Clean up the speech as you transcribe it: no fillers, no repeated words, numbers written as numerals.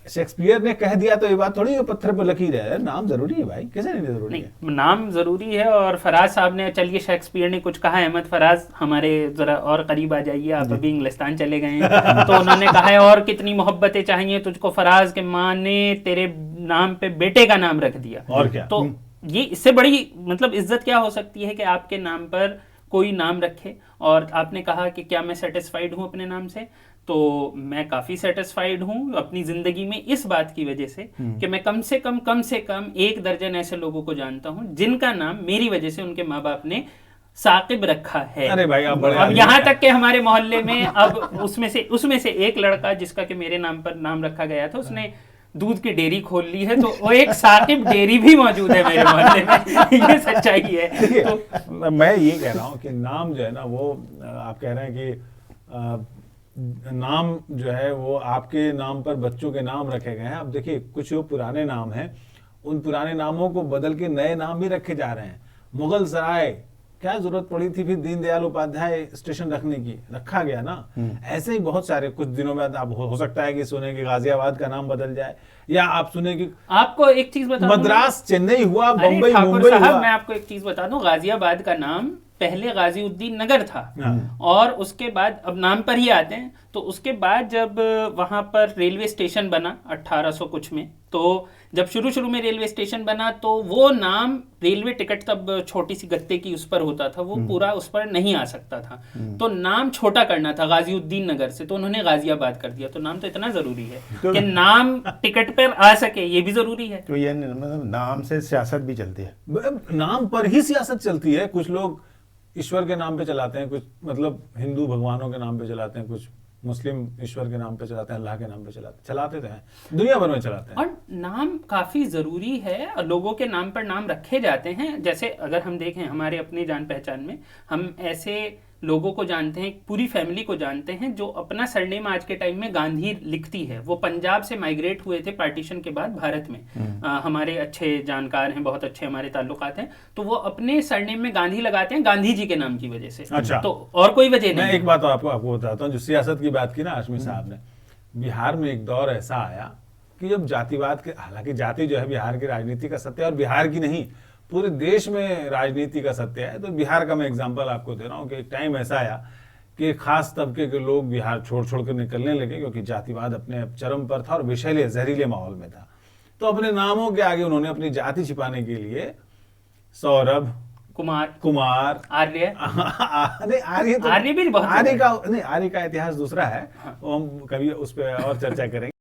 Shakespeare ने कह दिया तो ये बात थोड़ी पत्थर पर लकीर है, नाम जरूरी है भाई, कैसे नहीं जरूरी है? नाम जरूरी है। और फराज साहब ने, चलिए शेक्सपियर ने कुछ कहा, अहमद फराज हमारे जरा और करीब आ जाइए, आप अभी इंग्लिस्तान चले गए हैं तो उन्होंने कहा है, और कितनी मोहब्बतें चाहिए तुझको फराज के माँ ने तेरे नाम पे बेटे का नाम रख दिया। और क्या, तो ये इससे बड़ी मतलब इज्जत क्या हो सकती है कि आपके नाम पर कोई नाम रखे। और आपने कहा कि क्या मैं सेटिस्फाइड हूँ अपने नाम से, तो मैं काफ़ी सेटिस्फाइड हूँ अपनी ज़िंदगी में इस बात की वजह से कि मैं कम से कम 1 दर्जन ऐसे लोगों को जानता हूँ जिनका नाम मेरी वजह से उनके माँ बाप ने साकिब रखा है। अरे भाई आप बड़े अब यहाँ तक के हमारे मोहल्ले में अब उसमें से एक लड़का जिसका कि मेरे नाम पर नाम रखा गया था, उसने दूध की डेयरी खोल ली है, तो वो एक साकिब डेयरी भी मौजूद है मेरे मोहल्ले में। ये सच्चाई है। तो मैं ये कह रहा हूँ कि नाम जो है ना, वो आप कह रहे हैं कि नाम जो है वो आपके नाम पर बच्चों के नाम रखे गए हैं। अब देखिए, कुछ जो पुराने नाम हैं, उन पुराने नामों को बदल के नए नाम भी रखे जा रहे हैं। मुगल सराय, क्या जरूरत पड़ी थी फिर दीनदयाल उपाध्याय स्टेशन रखने की? रखा गया ना। ऐसे ही बहुत सारे, कुछ दिनों में आप हो सकता है कि सुने कि गाजियाबाद का नाम बदल जाए, या आप सुने कि आपको एक चीज बता दूं, मद्रास चेन्नई हुआ, बम्बई ठाकुर मुंबई साहब, हुआ। मैं आपको एक चीज बता दूं, गाजियाबाद का नाम पहले गाजीउद्दीन नगर था, और उसके बाद, अब नाम पर ही आते हैं, तो उसके बाद जब वहां पर रेलवे स्टेशन बना 1800 कुछ में, तो जब शुरू में रेलवे स्टेशन बना तो वो नाम, रेलवे टिकट तब छोटी सी गत्ते की उस पर होता था, वो पूरा उस पर नहीं आ सकता था, तो नाम छोटा करना था गाजीउद्दीन नगर से, तो उन्होंने गाजियाबाद कर दिया। तो नाम तो इतना जरूरी है कि नाम टिकट पर आ सके, ये भी जरूरी है। तो ये मतलब नाम से सियासत भी चलती है, नाम पर ही सियासत चलती है। कुछ लोग ईश्वर के नाम पे चलाते हैं, कुछ मतलब हिंदू भगवानों के नाम पे चलाते हैं, कुछ मुस्लिम ईश्वर के नाम पे चलाते हैं, अल्लाह के नाम पे चलाते तो हैं, दुनिया भर में चलाते हैं। और नाम काफी जरूरी है, और लोगों के नाम पर नाम रखे जाते हैं। जैसे अगर हम देखें हमारे अपने जान पहचान में, हम ऐसे लोगों को जानते हैं, पूरी फैमिली को जानते हैं, जो अपना सरनेम आज के टाइम में गांधी लिखती है। वो पंजाब से माइग्रेट हुए थे पार्टीशन के बाद भारत में। हमारे अच्छे जानकार हैं, बहुत अच्छे हमारे ताल्लुकात हैं, तो वो अपने सरनेम में गांधी लगाते हैं गांधी जी के नाम की वजह से। अच्छा। तो और कोई वजह नहीं। मैं एक बात आपको बताता हूँ, जो सियासत की बात की ना हाशमी साहब ने, बिहार में एक दौर ऐसा आया कि जब जातिवाद के, हालांकि जाति जो है बिहार की राजनीति का सत्य है, और बिहार की नहीं पूरे देश में राजनीति का सत्य है। तो बिहार का मैं एग्जांपल आपको दे रहा हूँ कि एक टाइम ऐसा आया कि खास तबके के लोग बिहार छोड़ कर निकलने लगे, क्योंकि जातिवाद अपने चरम पर था और विषैले जहरीले माहौल में था। तो अपने नामों के आगे उन्होंने अपनी जाति छिपाने के लिए सौरभ, कुमार, आर्य, नहीं आर्य तो, आर्य भी बहुत, आर्य का नहीं, आर्य का इतिहास दूसरा है, वो हम कभी उस पर और चर्चा करेंगे।